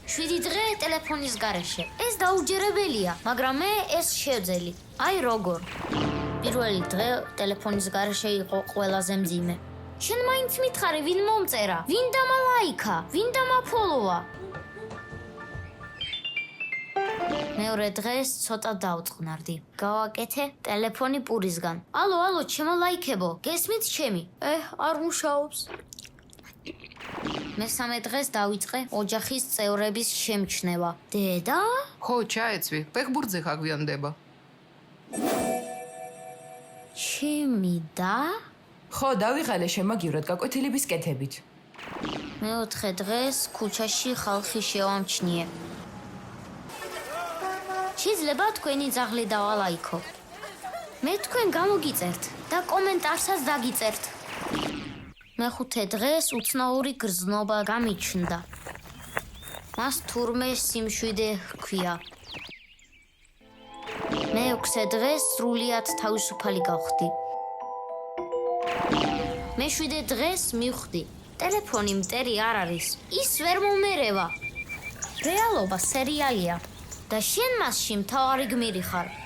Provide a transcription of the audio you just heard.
7 დღე ტელეფონის გარეშე. ეს დაუჯერებელია, მაგრამ მე ეს შევძელი. აი როგორ. პირველი დღე ტელეფონის გარეშე იყო ყველაზე მძიმე. შენ მაინც მითხარი, ვინ მომწერა, ვინ დამალაიქა, ვინ დამაფოლოვა. მეორე დღეს ცოტა დავწყნარდი. გავაკეთე ტელეფონი პურისგან. ალო, ჩემო ლაიქებო, გესმით ჩემი? არ მუშაობს. მესამე დღეს დავიწყე ოჯახის წევრების შემჩნევა. დედა? ხო, ჩაეცვი, ფეხბურთზე ხაგვიანდება. ჩემი და? ხო, დავიღალე შემაგივრად გაკვეთილების კეთებით. მეოთხე დღეს ქუჩაში ხალხი შევამჩნიე. შეიძლება თქვენი ძაღლი დავალაიქო. მე თქვენ გამოგიწერთ და კომენტარსაც დაგიწერთ. მეხუთე დღეს უცნაური გრძნობა გამიჩნდა. მას თურმე სიმშვიდე ჰქვია. მეექვსე დღეს სრულიად თავისუფალი გავხდი. მეშვიდე დღეს მივხვდი. ტელეფონი მტერი არ არის. ის ვერ მომერევა. რეალობა სერიალია. და შენ მასში მთავარი გმირი ხარ.